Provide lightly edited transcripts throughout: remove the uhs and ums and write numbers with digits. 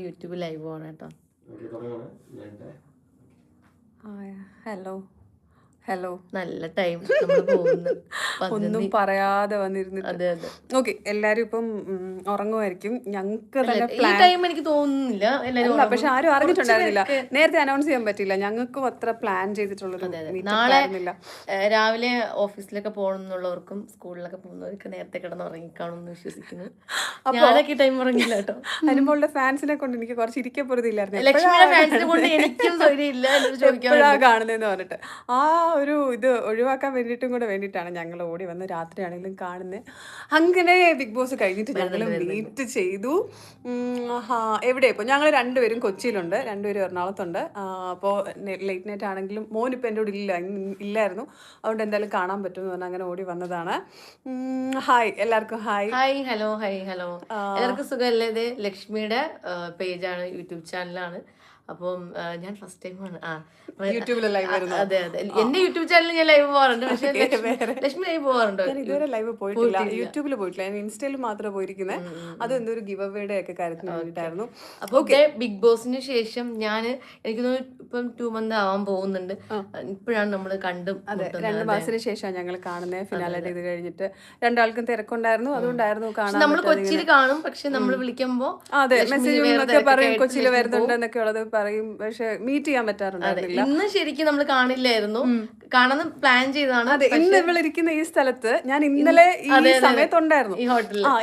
YouTube live ആണ് കേട്ടോ. Hello hello, നല്ല ടൈം നമ്മൾ പോകുന്നു. ഒന്നും പറയാതെ വന്നിരുന്നിട്ട്. അതെ അതെ. ഓക്കെ, എല്ലാരും ഇപ്പം ഉറങ്ങുമായിരിക്കും. ഞങ്ങൾക്ക് തന്നെ ഈ ടൈം എനിക്ക് തോന്നുന്നില്ല എല്ലാവരും അല്ല, പക്ഷെ ആരും അറിഞ്ഞിട്ടുണ്ടായിരുന്നില്ല. നേരത്തെ അനൗൺസ് ചെയ്യാൻ പറ്റില്ല. ഞങ്ങൾക്കും അത്ര പ്ലാൻ ചെയ്തിട്ടുള്ളൊരു നാളെ രാവിലെ ഓഫീസിലൊക്കെ പോകണമെന്നുള്ളവർക്കും സ്കൂളിലൊക്കെ പോകുന്നവർക്ക് നേരത്തെ കിടന്ന് ഉറങ്ങിക്കാണെന്ന് വിശ്വസിക്കുന്നു. ഞാനൊക്കെ ടൈം ഉറങ്ങില്ല കേട്ടോ. അനുമോളുടെ ഫാൻസിനെ കൊണ്ട് എനിക്ക് കുറച്ച് ഇരിക്കപ്പെടുത്തില്ലായിരുന്നു. ലക്ഷ്മിയുടെ ഫാൻസിനെ കൊണ്ട് എനിക്കും ധൈര്യമില്ല എപ്പോഴാണ് കാണുന്നതെന്ന് പറഞ്ഞിട്ട് ആ ഒരു ഇത് ഒഴിവാക്കാൻ വേണ്ടിയിട്ടാണ് ഞങ്ങൾ ഓടി വന്ന് രാത്രിയാണെങ്കിലും കാണുന്നത്. അങ്ങനെ ബിഗ് ബോസ് കഴിഞ്ഞിട്ട് ഞങ്ങൾ മീറ്റ് ചെയ്തു. എവിടെ ഇപ്പോൾ ഞങ്ങൾ രണ്ടുപേരും കൊച്ചിയിലുണ്ട്, രണ്ടുപേരും എറണാകുളത്തുണ്ട്. അപ്പോൾ ലേറ്റ് നൈറ്റ് ആണെങ്കിലും മോനിപ്പോൾ എൻ്റെ കൂടെ ഇല്ലായിരുന്നു. അതുകൊണ്ട് എന്തായാലും കാണാൻ പറ്റുമെന്ന് പറഞ്ഞാൽ അങ്ങനെ ഓടി വന്നതാണ്. ഹായ് എല്ലാവർക്കും. Hi hi hello. Hi hello, എല്ലാവർക്കും സുഖമല്ലേ? ഇത് ലക്ഷ്മിയുടെ പേജാണ്, യൂട്യൂബ് ചാനലാണ്. അപ്പം ഞാൻ ഫസ്റ്റ് ടൈമാണ് യൂട്യൂബിൽ ലൈവ് വരുന്നത്. അതെ അതെ, എന്റെ യൂട്യൂബ് ചാനലിൽ ഞാൻ ലൈവ് പോകാറുണ്ട്. പക്ഷേ ലക്ഷ്മി ലൈവ് പോകാറുണ്ടോ? ഞാൻ ഇതുവരെ ലൈവ് പോയിട്ടില്ല, യൂട്യൂബിൽ പോയിട്ടില്ല. ഞാൻ ഇൻസ്റ്റയിൽ മാത്രമേ പോയിരിക്കുന്നത്. അത് എന്തോ ഒരു ഗിവ് അവയുടെ ഒക്കെ കാര്യത്തിന് വേണ്ടിയിട്ടായിരുന്നു. അപ്പോൾ ബിഗ് ബോസിന് ശേഷം ഞാൻ എനിക്ക് ഇപ്പം 2 months ആവാൻ പോകുന്നുണ്ട്. ഇപ്പോഴാണ് നമ്മൾ കണ്ടും. 2 മാസത്തിന് ശേഷമാണ് ഞങ്ങൾ കാണുന്നത്. ഫിനാലെ ഇത് കഴിഞ്ഞിട്ട് രണ്ടാൾക്കും തിരക്കുണ്ടായിരുന്നു, അതുകൊണ്ടായിരുന്നു കാണാൻ. നമ്മൾ കൊച്ചിയിൽ കാണും, പക്ഷെ നമ്മൾ വിളിക്കുമ്പോ അതെ മെസ്സേജ് പറയും കൊച്ചിയിൽ വരുന്നുണ്ടെന്നൊക്കെ ഉള്ളത് പറയും, പക്ഷെ മീറ്റ് ചെയ്യാൻ പറ്റാറുണ്ടായിരുന്നില്ല. ഇന്ന് ശരിക്കും നമ്മൾ കാണില്ലായിരുന്നു, കാണാൻ പ്ലാൻ ചെയ്താണ്. അതെ, ഇന്ന് ഇവളിരിക്കുന്ന ഈ സ്ഥലത്ത് ഞാൻ ഇന്നലെ ഈ സമയത്തുണ്ടായിരുന്നു,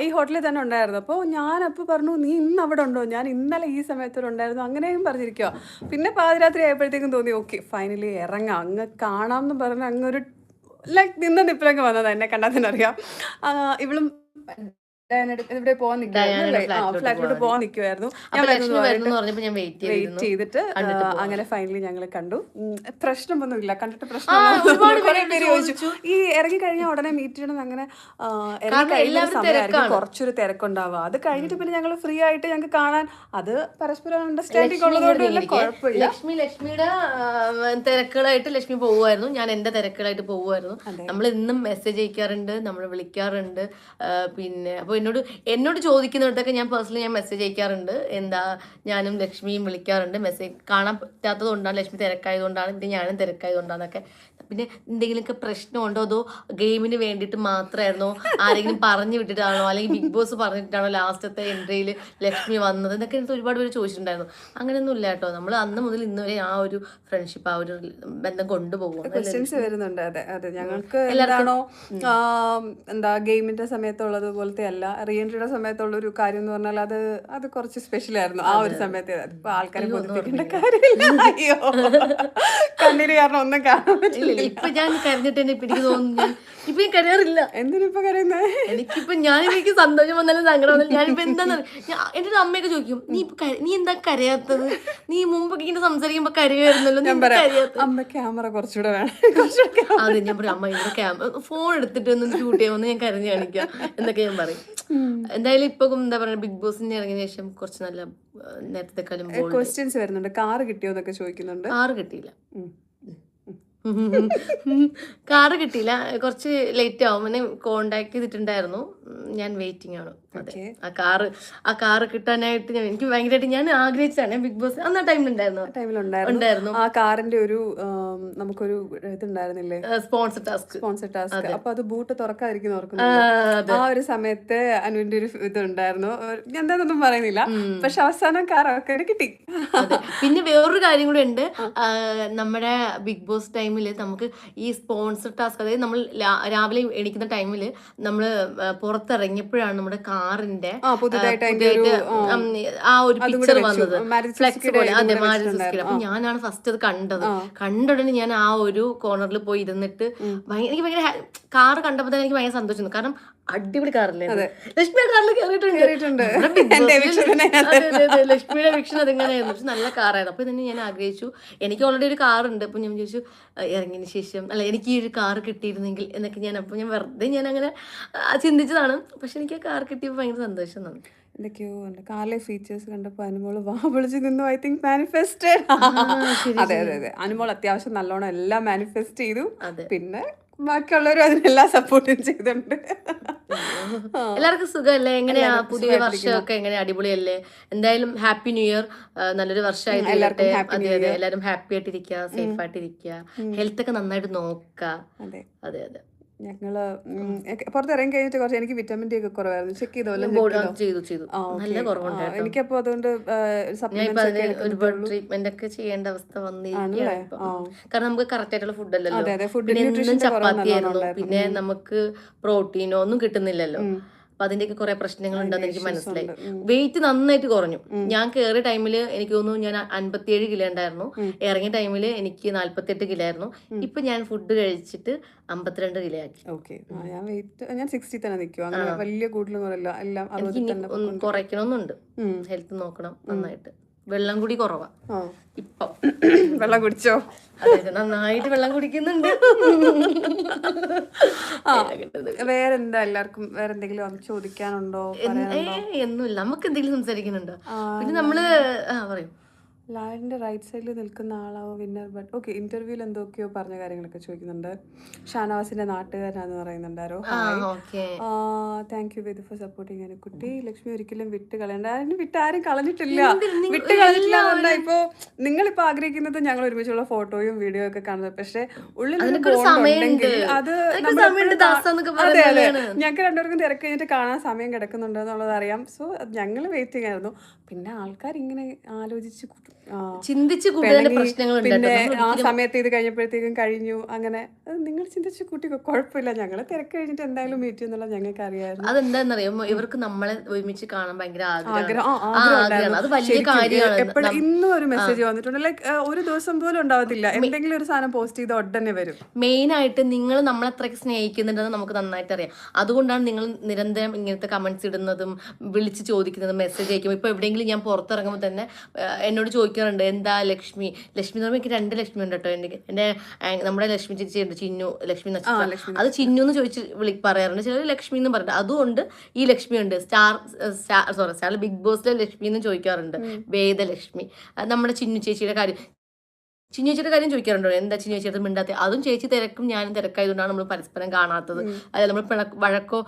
ഈ ഹോട്ടലിൽ തന്നെ ഉണ്ടായിരുന്നു. അപ്പോൾ ഞാൻ അപ്പോൾ പറഞ്ഞു, നീ ഇന്ന് അവിടെ ഉണ്ടോ? ഞാൻ ഇന്നലെ ഈ സമയത്തുണ്ടായിരുന്നു, അങ്ങനെയും പറഞ്ഞിരിക്കുക. പിന്നെ പാതിരാത്രി ആയപ്പോഴത്തേക്കും തോന്നി ഓക്കെ ഫൈനലി ഇറങ്ങാം, അങ്ങ് കാണാം എന്ന് പറഞ്ഞ് അങ്ങൊരു ലൈക്ക് നിപ്പിലൊക്കെ വന്നത്. എന്നെ കണ്ടാൽ തന്നെ അറിയാം. ഇവളും ഇവിടെ പോകാൻ ഫ്ലാറ്റിലോട്ട് പോകാൻ നിൽക്കുമായിരുന്നു. ഞാൻ വെയിറ്റ് ചെയ്തിട്ട് അങ്ങനെ ഫൈനലി ഞങ്ങൾ കണ്ടു. പ്രശ്നമൊന്നുമില്ല, കണ്ടിട്ട് പ്രശ്നം ചോദിച്ചു. ഈ ഇറങ്ങി കഴിഞ്ഞാൽ ഉടനെ മീറ്റ് ചെയ്യണം, അങ്ങനെ ഇറങ്ങി കഴിയുന്ന സമയമായിരിക്കും കുറച്ചൊരു തിരക്കുണ്ടാവുക. അത് കഴിഞ്ഞിട്ട് പിന്നെ ഞങ്ങൾ ഫ്രീ ആയിട്ട് ഞങ്ങൾക്ക് കാണാൻ, അത് പരസ്പരം അണ്ടർസ്റ്റാൻഡിങ് ഉള്ളതുകൊണ്ട് കുഴപ്പമില്ല. ലക്ഷ്മിയുടെ തിരക്കുകളായിട്ട് ലക്ഷ്മി പോവുമായിരുന്നു, ഞാൻ എന്റെ തിരക്കുകളായിട്ട് പോവുമായിരുന്നു. നമ്മൾ ഇന്നും മെസ്സേജ് അയക്കാറുണ്ട്, നമ്മൾ വിളിക്കാറുണ്ട്. പിന്നെ അപ്പോൾ എന്നോട് ചോദിക്കുന്നിടത്തൊക്കെ ഞാൻ പേഴ്സണലി മെസ്സേജ് അയക്കാറുണ്ട്. എന്താ ഞാനും ലക്ഷ്മിയും വിളിക്കാറുണ്ട്. മെസ്സേജ് കാണാൻ പറ്റാത്തത് കൊണ്ടാണ്, ലക്ഷ്മി തിരക്കായതുകൊണ്ടാണ്, പിന്നെ ഞാനും തിരക്കായതുകൊണ്ടാണെന്നൊക്കെ. പിന്നെ എന്തെങ്കിലുമൊക്കെ പ്രശ്നമുണ്ടോ, അതോ ഗെയിമിന് വേണ്ടിയിട്ട് മാത്രമായിരുന്നോ, ആരെങ്കിലും പറഞ്ഞു വിട്ടിട്ടാണോ, അല്ലെങ്കിൽ ബിഗ് ബോസ് പറഞ്ഞിട്ടാണോ ലാസ്റ്റത്തെ എൻട്രിയിൽ ലക്ഷ്മി വന്നത് എന്നൊക്കെ എനിക്ക് ഒരുപാട് പേര് ചോദിച്ചിട്ടുണ്ടായിരുന്നു. അങ്ങനെയൊന്നും ഇല്ല കേട്ടോ. നമ്മൾ അന്ന് മുതൽ ഇന്ന് വരെ ആ ഒരു ഫ്രണ്ട്ഷിപ്പ്, ആ ഒരു ബന്ധം കൊണ്ടുപോകും. ക്വസ്റ്റ്യൻസ് വരുന്നുണ്ട്. അതെ അതെ, ഞങ്ങൾക്ക് എന്താണോ എന്താ ഗെയിമിന്റെ സമയത്തുള്ളത് പോലത്തെ അല്ല, റീഎൻട്രിയുടെ സമയത്തുള്ള ഒരു കാര്യം എന്ന് പറഞ്ഞാൽ അത് കുറച്ച് സ്പെഷ്യൽ ആയിരുന്നു ആ ഒരു സമയത്ത്. ഇപ്പൊ ആൾക്കാരെ ബോധിപ്പിക്കേണ്ട കാര്യമില്ല. അയ്യോ, കണ്ണീര് കാരണം ഒന്നും കാണാൻ പറ്റില്ല. ഇപ്പൊ ഞാൻ കരഞ്ഞിട്ട് തന്നെ ഇപ്പൊ എനിക്ക് തോന്നുന്നു ഇപ്പൊ ഞാൻ കരയാറില്ല. എന്തിനിപ്പൊ കരയുന്നത്? എനിക്കിപ്പോ എനിക്ക് സന്തോഷം വന്നാലും സങ്കടം വന്നാലും ഞാനിപ്പോ എന്താന്ന് എന്റെ അമ്മയൊക്കെ ചോദിക്കും, നീ എന്താ കരയാത്തത്, നീ മുമ്പൊക്കെ ഇങ്ങനെ സംസാരിക്കുമ്പോ കരയായിരുന്നല്ലോ, അമ്മ ക്യാമറ കുറച്ചുകൂടെ വേണം. അതെ, ഞാൻ പറയും അമ്മ ഇവിടെ ക്യാമറ ഫോൺ എടുത്തിട്ട് ഒന്ന് ഷൂട്ട് ചെയ്യാമെന്ന് ഞാൻ കരഞ്ഞു കാണിക്കാം എന്നൊക്കെ ഞാൻ പറയും. എന്തായാലും ഇപ്പൊ എന്താ പറയുക, ബിഗ് ബോസിന് ഇറങ്ങിയ ശേഷം കുറച്ച് നല്ല നേരത്തെക്കാളും ക്വസ്റ്റ്യൻസ് വരുന്നുണ്ട്. കാറ് കിട്ടിയോന്നൊക്കെ ചോദിക്കുന്നുണ്ട്. കാറ് കിട്ടിയില്ല, കാറ് കിട്ടിയില്ല, കുറച്ച് ലേറ്റ് ആവും. എന്നെ കോണ്ടാക്ട് ചെയ്തിട്ടുണ്ടായിരുന്നു, ഞാൻ വെയിറ്റിംഗ് ആണ്. അതെ, ആ കാറ് കിട്ടാനായിട്ട് എനിക്ക് ഭയങ്കരമായിട്ട് ഞാൻ ആഗ്രഹിച്ചാണ്. ബിഗ് ബോസ് അന്ന് ആ ടൈമിലുണ്ടായിരുന്നു. ആ കാറിന്റെ ഒരു നമുക്കൊരു ഇതുണ്ടായിരുന്നില്ലേ, സ്പോൺസർ ടാസ്ക്. അപ്പൊ അത് ബൂട്ട് തുറക്കാതിരിക്കുന്ന ഓർക്കുന്നു. ആ ഒരു സമയത്ത് അനുവിന്റെ ഒരു ഇതുണ്ടായിരുന്നു. എന്താണെന്നൊന്നും പറയുന്നില്ല, പക്ഷെ അവസാനം കാറൊക്കെ കിട്ടി. പിന്നെ വേറൊരു കാര്യം കൂടെ ഉണ്ട്, നമ്മുടെ ബിഗ് ബോസ് ടൈമിൽ നമുക്ക് ഈ സ്പോൺസർ ടാസ്ക്, അതായത് നമ്മൾ രാവിലെ എണീക്കുന്ന ടൈമിൽ നമ്മൾ പുറത്തിറങ്ങിയപ്പോഴാണ് നമ്മുടെ കാറിന്റെ ആ ഒരു പിക്ചർ വന്നത്, ഫ്ലെക്സ് പോലെ. അതെ, അപ്പൊ ഞാനാണ് ഫസ്റ്റ് അത് കണ്ടത്. കണ്ടുടനെ ഞാൻ ആ ഒരു കോർണറിൽ പോയി ഇരുന്നിട്ട് എനിക്ക് ഭയങ്കര കാറ് കണ്ടപ്പോ തന്നെ എനിക്ക് ഭയങ്കര സന്തോഷം. കാരണം അടിപൊളി കാറല്ലേ, ലക്ഷ്മി കാറിൽ കയറിയിട്ടുണ്ട്. ലക്ഷ്മിയുടെ വിഷൻ അതെങ്ങനെയായിരുന്നു, പക്ഷെ നല്ല കാറായിരുന്നു. അപ്പൊ തന്നെ ഞാൻ ആഗ്രഹിച്ചു, എനിക്ക് ഓൾറെഡി ഒരു കാറുണ്ട്. അപ്പൊ ഞാൻ ചോദിച്ചു ഇറങ്ങിയതിന് ശേഷം അല്ല എനിക്ക് ഈ ഒരു കാറ് കിട്ടിയിരുന്നെങ്കിൽ എന്നൊക്കെ ഞാൻ വെറുതെ ഞാൻ അങ്ങനെ ചിന്തിച്ചതാണ്. പക്ഷെ എനിക്ക് ആ കാർ കിട്ടിയപ്പോൾ ഭയങ്കര സന്തോഷം തോന്നി. എന്തൊക്കെയോ ഉണ്ട് കാറിലെ ഫീച്ചേഴ്സ് കണ്ടപ്പോൾ അനുമോള് വാ വിളിച്ച് നിന്നു. I think manifested. അതെ അതെ അതെ, അനുമോൾ അത്യാവശ്യം നല്ലോണം എല്ലാം മാനിഫെസ്റ്റ് ചെയ്തു. പിന്നെ ബാക്കിയുള്ളവരും അതിനെല്ലാം സപ്പോർട്ടും ചെയ്തിട്ടുണ്ട്. എല്ലാവർക്കും സുഖമല്ലേ? എങ്ങനെയാ പുതിയ വർഷമൊക്കെ? എങ്ങനെ അടിപൊളിയല്ലേ? എന്തായാലും ഹാപ്പി ന്യൂ ഇയർ. നല്ലൊരു വർഷമായി തീരട്ടെ. അതെ അതെ, എല്ലാരും ഹാപ്പി ആയിട്ടിരിക്കുക, സേഫ് ആയിട്ടിരിക്കുക, ഹെൽത്ത് ഒക്കെ നന്നായിട്ട് നോക്കുക. അതെ അതെ അതെ. ഞങ്ങള് പുറത്തിറങ്ങി കഴിഞ്ഞിട്ട് കുറച്ച് എനിക്ക് വിറ്റാമിൻ ഡി ഒക്കെ കുറവായിരുന്നു. ചെക്ക് ചെയ്തു നല്ല കുറവുണ്ടായിരുന്നു. എനിക്കപ്പോ അതുകൊണ്ട് ഒരുപാട് ട്രീറ്റ്മെന്റ് ഒക്കെ ചെയ്യേണ്ട അവസ്ഥ വന്നിരിക്കുകയാണ്. കാരണം നമുക്ക് കറക്റ്റ് ആയിട്ടുള്ള ഫുഡ് അല്ലല്ലോ. പിന്നെ എന്നും ചപ്പാത്തി ആയിരുന്നു. പിന്നെ നമുക്ക് പ്രോട്ടീനോ ഒന്നും കിട്ടുന്നില്ലല്ലോ. അപ്പൊ അതിന്റെയൊക്കെ കുറെ പ്രശ്നങ്ങൾ ഉണ്ടെന്ന് എനിക്ക് മനസ്സിലായി. വെയിറ്റ് നന്നായിട്ട് കുറഞ്ഞു. ഞാൻ കയറിയ ടൈമില് എനിക്ക് തോന്നുന്നു ഞാൻ 57 കിലോ ഉണ്ടായിരുന്നു. ഇറങ്ങിയ ടൈമില് എനിക്ക് 48 കിലോ ആയിരുന്നു. ഇപ്പൊ ഞാൻ ഫുഡ് കഴിച്ചിട്ട് 52 കിലോ ആക്കി. ഞാൻ 60 തന്നെ നിൽക്കും. അങ്ങനെ വലിയ കൂടുതലും കുറയില്ല. എല്ലാം കുറയ്ക്കണമെന്നുണ്ട്. ഹെൽത്ത് നോക്കണം നന്നായിട്ട്. വെള്ളം കൂടി കുറവാ ഇപ്പൊ. വെള്ളം കുടിച്ചോ? അതെ, നന്നായിട്ട് വെള്ളം കുടിക്കുന്നുണ്ട്. വേറെന്താ, എല്ലാവർക്കും വേറെ എന്തെങ്കിലും ചോദിക്കാനുണ്ടോ? ഒന്നുമില്ല, നമുക്ക് എന്തെങ്കിലും സംസാരിക്കുന്നുണ്ടോ? പിന്നെ നമ്മള് പറയും. ലാലിന്റെ റൈറ്റ് സൈഡിൽ നിൽക്കുന്ന ആളാവോ വിന്നർ? ബട്ട് ഓക്കെ, ഇന്റർവ്യൂവിൽ എന്തൊക്കെയോ പറഞ്ഞ കാര്യങ്ങളൊക്കെ ചോദിക്കുന്നുണ്ട്. ഷാനവാസിന്റെ നാട്ടുകാരനാന്ന് പറയുന്നുണ്ടാരോ. Thank you Vedu for supporting Anukutty. Lakshmi ഒരിക്കലും വിട്ട് കളയണ്ട. വിട്ട് ആരും കളഞ്ഞിട്ടില്ല. വിട്ട് കളഞ്ഞിട്ടില്ല എന്ന് പറഞ്ഞാൽ ഇപ്പൊ നിങ്ങളിപ്പോ ആഗ്രഹിക്കുന്നത് ഞങ്ങൾ ഒരുമിച്ചുള്ള ഫോട്ടോയും വീഡിയോ ഒക്കെ കാണുന്നത്. പക്ഷെ ഉള്ളിൽ അത് അതെ അതെ, ഞങ്ങൾക്ക് രണ്ടുപേർക്കും തിരക്ക് കഴിഞ്ഞിട്ട് കാണാൻ സമയം കിടക്കുന്നുണ്ട് എന്നുള്ളത് അറിയാം. സോ ഞങ്ങൾ വെയിറ്റിംഗ് ആയിരുന്നു. പിന്നെ ആൾക്കാർ ഇങ്ങനെ ആലോചിച്ച് ചിന്തിച്ച് പിന്നെ ആ സമയത്ത് ഇത് കഴിഞ്ഞപ്പോഴത്തേക്കും കഴിഞ്ഞു. അങ്ങനെ നിങ്ങൾ ചിന്തിച്ച് കൂട്ടി കുഴപ്പമില്ല. ഞങ്ങള് തിരക്ക് കഴിഞ്ഞിട്ട് എന്തായാലും മീറ്റ് ചെയ്യുന്നുള്ള ഞങ്ങൾക്ക് അറിയാമായിരുന്നു. അതെന്താന്നറിയാമോ, ഇവർക്ക് നമ്മളെ ഒരുമിച്ച് കാണാൻ ഭയങ്കര എപ്പോഴും ഇന്നും ഒരു മെസ്സേജ് വന്നിട്ടുണ്ട്. ലൈക്ക് ഒരു ദിവസം പോലും ഉണ്ടാവത്തില്ല, എന്തെങ്കിലും ഒരു സാധനം പോസ്റ്റ് ചെയ്ത് ഉടനെ വരും. മെയിൻ ആയിട്ട് നിങ്ങൾ നമ്മളെത്രയ്ക്ക് സ്നേഹിക്കുന്നുണ്ടെന്ന് നമുക്ക് നന്നായിട്ട് അറിയാം. അതുകൊണ്ടാണ് നിങ്ങൾ നിരന്തരം ഇങ്ങനത്തെ കമന്റ്സ് ഇടുന്നതും വിളിച്ച് ചോദിക്കുന്നതും മെസ്സേജ് അയക്കും. ഇപ്പൊ എവിടെയെങ്കിലും ഞാൻ പുറത്തിറങ്ങുമ്പോൾ തന്നെ എന്നോട് ചോദിക്കാറുണ്ട്, എന്താ ലക്ഷ്മി എന്ന് പറയുമ്പോൾ എനിക്ക് 2 ലക്ഷ്മി ഉണ്ട് കേട്ടോ. എന്റെ നമ്മുടെ ലക്ഷ്മി ചേച്ചി ഉണ്ട്, ചിന്നു ലക്ഷ്മി നക്ഷത്രം. അത് ചിന്നു എന്ന് ചോദിച്ച് പറയാറുണ്ട്. ചിലർ ലക്ഷ്മി എന്ന് പറഞ്ഞിട്ട് അതുകൊണ്ട് ഈ ലക്ഷ്മി ഉണ്ട്. സ്റ്റാർ ബിഗ് ബോസിലെ ലക്ഷ്മി എന്ന് ചോദിക്കാറുണ്ട്, വേദലക്ഷ്മി. നമ്മുടെ ചിന്നു ചേച്ചിയുടെ കാര്യം ചോദിക്കാറുണ്ടോ, എന്താ ചിന്നു ചേച്ചിയുടെ മിണ്ടാത്ത? അതും ചേച്ചി തിരക്കും ഞാനും തിരക്കായതുകൊണ്ടാണ് നമ്മൾ പരസ്പരം കാണാത്തത്. അതായത് നമ്മൾ വഴക്കോ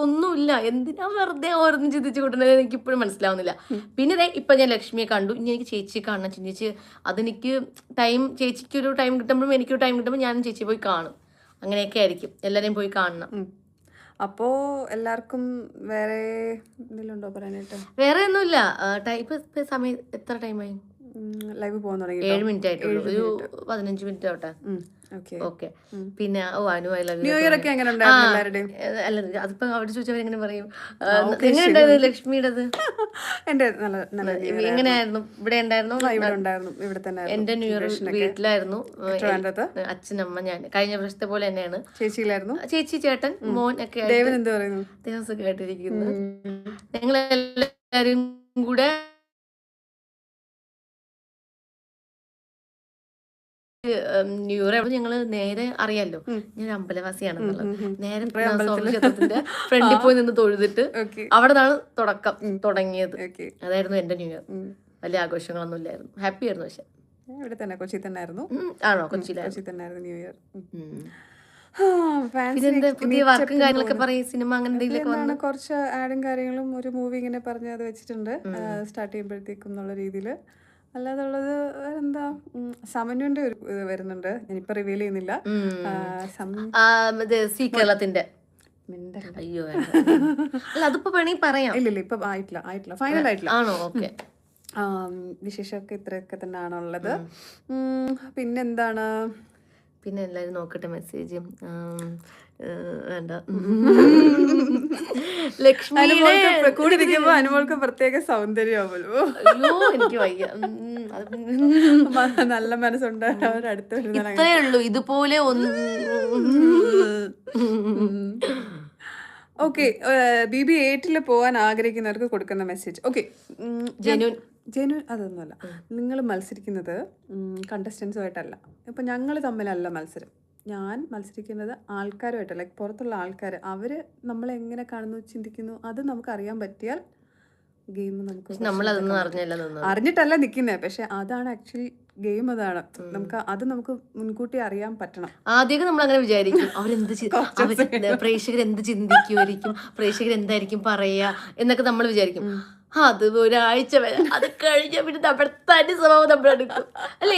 ഒന്നുമില്ല. എന്തിനാ വെറുതെ ഓരോന്നും ചിന്തിച്ചു കൂട്ടുന്നത് എനിക്ക് ഇപ്പോഴും മനസ്സിലാവുന്നില്ല. പിന്നെ ഇപ്പൊ ഞാൻ ലക്ഷ്മിയെ കണ്ടു, ഇനി എനിക്ക് ചേച്ചിയെ കാണണം. ചേച്ചി അതെനിക്ക് ചേച്ചിക്കൊരു ടൈം കിട്ടുമ്പോഴും എനിക്കൊരു ടൈം കിട്ടുമ്പോൾ ഞാനും ചേച്ചി പോയി കാണും. അങ്ങനെയൊക്കെ ആയിരിക്കും, എല്ലാവരെയും പോയി കാണണം. അപ്പോ എല്ലാവർക്കും വേറെ എന്തെങ്കിലും ഉണ്ടോ പറയാനായിട്ട്? വേറെ ഒന്നുമില്ല. സമയം എത്ര ടൈമായി? ലൈവ് പോകാൻ തുടങ്ങി 7 മിനിറ്റ് ആയിട്ടുള്ളൂ. ഒരു 15 മിനിറ്റ് ആവട്ടെ. ഓക്കെ. പിന്നെ ന്യൂ ഇയർ ഒക്കെ എങ്ങനെ ഉണ്ടായിരുന്നു എല്ലാവരുടെയും? അല്ല, അതിപ്പോ അവിടെ ചോദിച്ചവർ എങ്ങനെ പറയും? എങ്ങനെയുണ്ടായിരുന്നു ലക്ഷ്മിയുടേത്? എന്റെ എങ്ങനെയായിരുന്നു? ഇവിടെ ഉണ്ടായിരുന്നു? ഇവിടെ തന്നെ. എന്റെ ന്യൂ ഇയർ വീട്ടിലായിരുന്നു. അച്ഛനമ്മ ഞാൻ കഴിഞ്ഞ പ്രാവശ്യത്തെ പോലെ തന്നെയാണ്. ചേച്ചിയിലായിരുന്നു? ചേച്ചി ചേട്ടൻ മോൻ ഒക്കെ സുഖമായിട്ടിരിക്കുന്നു. ഞങ്ങളെല്ലാരും കൂടെ ന്യൂ ഇയർ ഞങ്ങള് നേരെ അറിയാലോ, ഞാൻ അമ്പലവാസിയാണെന്നുള്ളത്. നേരെ ക്ഷേത്രത്തിന്റെ ഫ്രണ്ടിൽ പോയി നിന്ന് തൊഴുതിട്ട് അവിടെ നിന്നാണ് തുടങ്ങിയത്. അതായിരുന്നു എന്റെ ന്യൂ ഇയർ. വലിയ ആഘോഷങ്ങളൊന്നും ഇല്ലായിരുന്നു, ഹാപ്പി ആയിരുന്നു. പക്ഷെ ഇവിടെ തന്നെ കൊച്ചി തന്നെ ആയിരുന്നു. ആണോ? കൊച്ചിയിലായിരുന്നു ന്യൂ ഇയർ. പുതിയ വർക്കും കാര്യങ്ങളൊക്കെ പറയും, സിനിമ അങ്ങനെ എന്തെങ്കിലും കുറച്ച് ആഡും കാര്യങ്ങളും ഒരു മൂവി ഇങ്ങനെ പറഞ്ഞ് അത് വെച്ചിട്ടുണ്ട് സ്റ്റാർട്ട് ചെയ്യുമ്പോഴത്തേക്കും എന്നുള്ള രീതിയിൽ. അല്ലാതെ ഉള്ളത് എന്താ, സമന്വിന്റെ ഒരു ഇത് വരുന്നുണ്ട്, ഞാനിപ്പോ റിവീൽ ചെയ്യുന്നില്ല. കേരളത്തിന്റെ അയ്യോ അല്ല, അതിപ്പോ വേണമെങ്കിൽ പറയാം. ഇല്ല ഇപ്പൊ ആയിട്ടില്ല ഫൈനൽ ആയിട്ടില്ല. ആണോ? ഓക്കെ. വിശേഷമൊക്കെ ഇത്രയൊക്കെ തന്നെയാണുള്ളത്. പിന്നെന്താണ്? പിന്നെ എല്ലാവരും നോക്കട്ടെ മെസ്സേജ്. വേണ്ട, കൂടിയിരിക്കുമ്പോ അനുമോൾക്ക് പ്രത്യേക സൗന്ദര്യമാവുമല്ലോ. അയ്യോ എനിക്ക് വയ്യ. നല്ല മനസ്സുണ്ട് അവരടുത്ത്. ഇത്രേ ഉള്ളൂ, ഇതുപോലെ ഓക്കെ. BB8 പോകാൻ ആഗ്രഹിക്കുന്നവർക്ക് കൊടുക്കുന്ന മെസ്സേജ്. ഓക്കെ, ജെന്യൂൻ അതൊന്നുമല്ല. നിങ്ങൾ മത്സരിക്കുന്നത് കണ്ടസ്റ്റൻസുമായിട്ടല്ല. ഇപ്പം ഞങ്ങൾ തമ്മിലല്ല മത്സരം. ഞാൻ മത്സരിക്കുന്നത് ആൾക്കാരുമായിട്ട്, ലൈക്ക് പുറത്തുള്ള ആൾക്കാർ, അവർ നമ്മളെ എങ്ങനെ കാണുന്നു, ചിന്തിക്കുന്നു, അത് നമുക്ക് അറിയാൻ പറ്റിയാൽ ഗെയിം നമുക്ക് അറിഞ്ഞിട്ടല്ല നിൽക്കുന്നത്. പക്ഷെ അതാണ് ആക്ച്വലി ഗെയിം അതാണ്. നമുക്ക് മുൻകൂട്ടി അറിയാൻ പറ്റണം. ആദ്യമൊക്കെ നമ്മൾ അങ്ങനെ വിചാരിക്കും, പ്രേക്ഷകർ എന്ത് ചിന്തിക്കുമായിരിക്കും, പ്രേക്ഷകർ എന്തായിരിക്കും പറയാ എന്നൊക്കെ നമ്മൾ വിചാരിക്കും. അത് ഒരാഴ്ച വരെ, അത് കഴിഞ്ഞ പിന്നെ നമ്മുടെ തനി സ്വഭാവം നമ്മളെടുക്കും അല്ലെ.